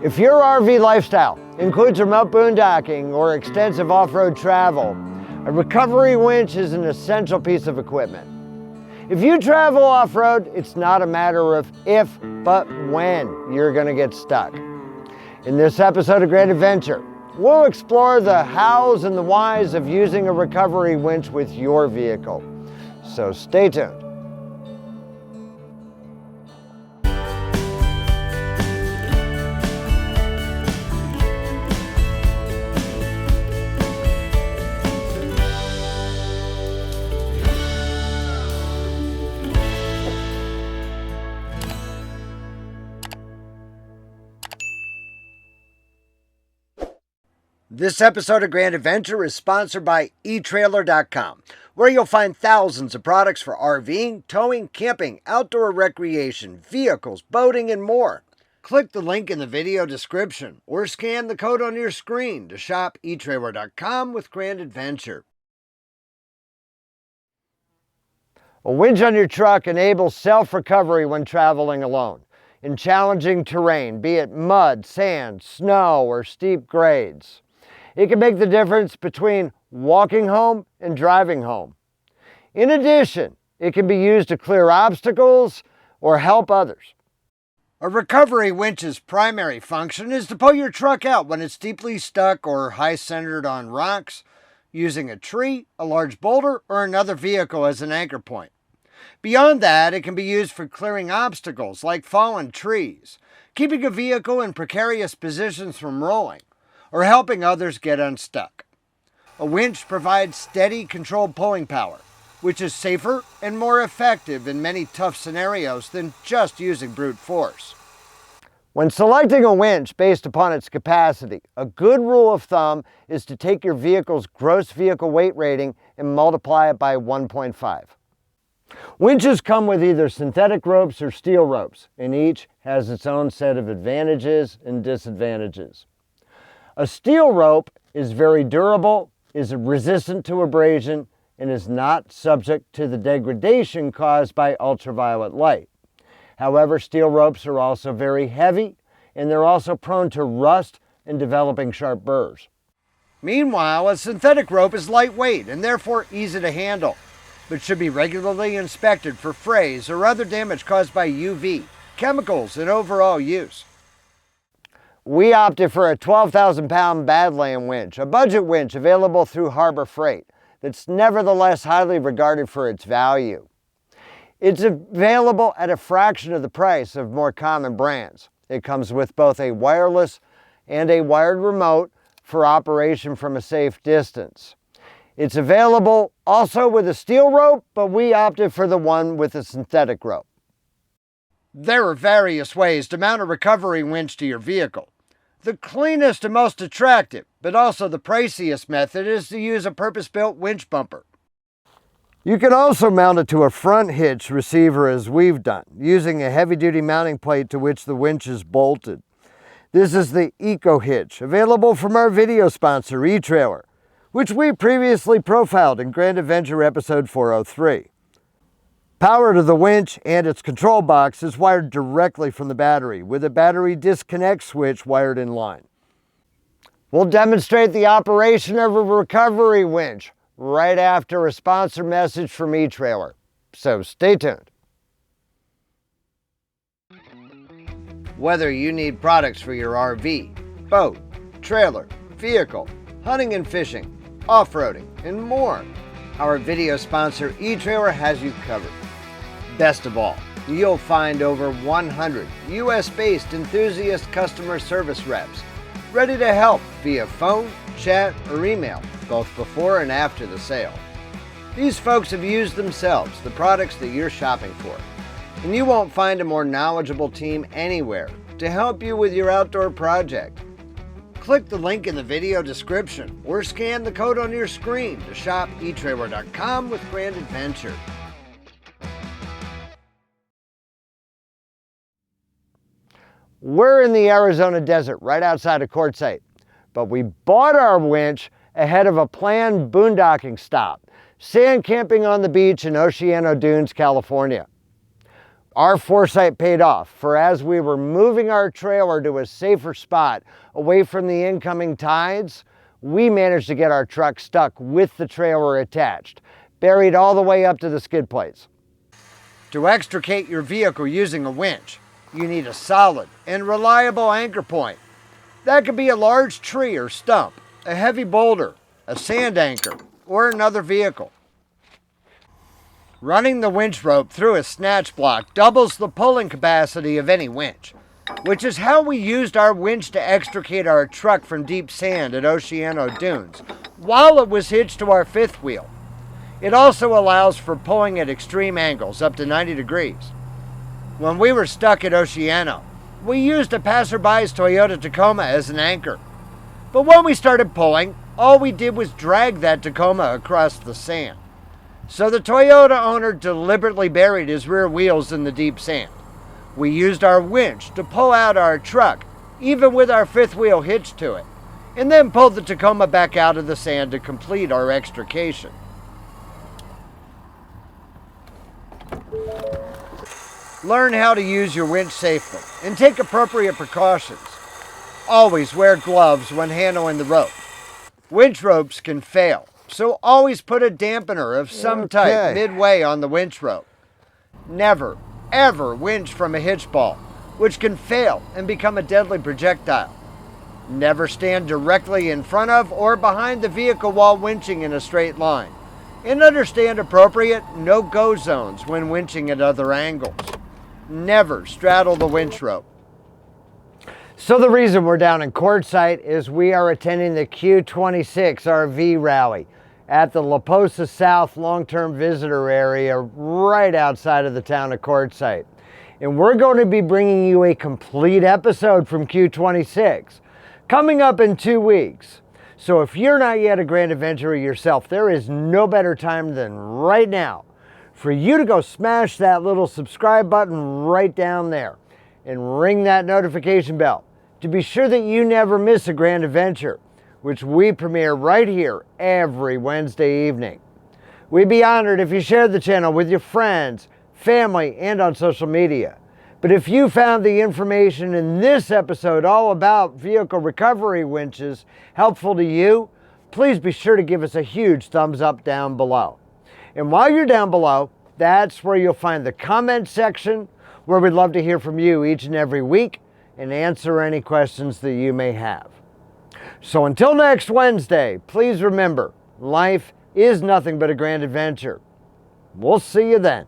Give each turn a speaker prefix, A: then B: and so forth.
A: If your RV lifestyle includes remote boondocking or extensive off-road travel, a recovery winch is an essential piece of equipment. If you travel off-road, it's not a matter of if, but when you're going to get stuck. In this episode of Great Adventure, we'll explore the hows and the whys of using a recovery winch with your vehicle. So stay tuned. This episode of Grand Adventure is sponsored by etrailer.com, where you'll find thousands of products for RVing, towing, camping, outdoor recreation, vehicles, boating, and more. Click the link in the video description or scan the code on your screen to shop etrailer.com with Grand Adventure. A winch on your truck enables self-recovery when traveling alone in challenging terrain, be it mud, sand, snow, or steep grades. It can make the difference between walking home and driving home. In addition, it can be used to clear obstacles or help others. A recovery winch's primary function is to pull your truck out when it's deeply stuck or high-centered on rocks, using a tree, a large boulder, or another vehicle as an anchor point. Beyond that, it can be used for clearing obstacles like fallen trees, keeping a vehicle in precarious positions from rolling, or helping others get unstuck. A winch provides steady, controlled pulling power, which is safer and more effective in many tough scenarios than just using brute force. When selecting a winch based upon its capacity, a good rule of thumb is to take your vehicle's gross vehicle weight rating and multiply it by 1.5. Winches come with either synthetic ropes or steel ropes, and each has its own set of advantages and disadvantages. A steel rope is very durable, is resistant to abrasion, and is not subject to the degradation caused by ultraviolet light. However, steel ropes are also very heavy, and they're also prone to rust and developing sharp burrs. Meanwhile, a synthetic rope is lightweight and therefore easy to handle, but should be regularly inspected for frays or other damage caused by UV, chemicals, and overall use. We opted for a 12,000-pound Badland winch, a budget winch available through Harbor Freight that's nevertheless highly regarded for its value. It's available at a fraction of the price of more common brands. It comes with both a wireless and a wired remote for operation from a safe distance. It's available also with a steel rope, but we opted for the one with a synthetic rope. There are various ways to mount a recovery winch to your vehicle. The cleanest and most attractive, but also the priciest method, is to use a purpose-built winch bumper. You can also mount it to a front hitch receiver as we've done, using a heavy-duty mounting plate to which the winch is bolted. This is the Eco-hitch, available from our video sponsor, eTrailer, which we previously profiled in Grand Adventure episode 403. Power to the winch and its control box is wired directly from the battery, with a battery disconnect switch wired in line. We'll demonstrate the operation of a recovery winch right after a sponsor message from eTrailer, so stay tuned. Whether you need products for your RV, boat, trailer, vehicle, hunting and fishing, off-roading, and more, our video sponsor eTrailer has you covered. Best of all, you'll find over 100 US-based enthusiast customer service reps ready to help via phone, chat, or email, both before and after the sale. These folks have used themselves the products that you're shopping for, and you won't find a more knowledgeable team anywhere to help you with your outdoor project. Click the link in the video description or scan the code on your screen to shop etrailer.com with Grand Adventure. We're in the Arizona desert right outside of Quartzsite, but we bought our winch ahead of a planned boondocking stop, sand camping on the beach in Oceano Dunes, California. Our foresight paid off, for as we were moving our trailer to a safer spot away from the incoming tides, we managed to get our truck stuck with the trailer attached, buried all the way up to the skid plates. To extricate your vehicle using a winch, you need a solid and reliable anchor point. That could be a large tree or stump, a heavy boulder, a sand anchor, or another vehicle. Running the winch rope through a snatch block doubles the pulling capacity of any winch, which is how we used our winch to extricate our truck from deep sand at Oceano Dunes while it was hitched to our fifth wheel. It also allows for pulling at extreme angles up to 90 degrees. When we were stuck at Oceano, we used a passerby's Toyota Tacoma as an anchor. But when we started pulling, all we did was drag that Tacoma across the sand. So the Toyota owner deliberately buried his rear wheels in the deep sand. We used our winch to pull out our truck, even with our fifth wheel hitched to it, and then pulled the Tacoma back out of the sand to complete our extrication. Learn how to use your winch safely and take appropriate precautions. Always wear gloves when handling the rope. Winch ropes can fail, so always put a dampener of some type midway on the winch rope. Never, ever winch from a hitch ball, which can fail and become a deadly projectile. Never stand directly in front of or behind the vehicle while winching in a straight line. And understand appropriate no-go zones when winching at other angles. Never straddle the winch rope. So the reason we're down in Quartzsite is we are attending the Q26 RV rally at the La Posa South long-term visitor area right outside of the town of Quartzsite. And we're going to be bringing you a complete episode from Q26 coming up in 2 weeks. So if you're not yet a grand adventurer yourself, there is no better time than right now for you to go smash that little subscribe button right down there and ring that notification bell to be sure that you never miss a grand adventure, which we premiere right here every Wednesday evening. We'd be honored if you shared the channel with your friends, family, and on social media. But if you found the information in this episode all about vehicle recovery winches helpful to you, please be sure to give us a huge thumbs up down below. And while you're down below, that's where you'll find the comment section, where we'd love to hear from you each and every week and answer any questions that you may have. So until next Wednesday, please remember, life is nothing but a grand adventure. We'll see you then.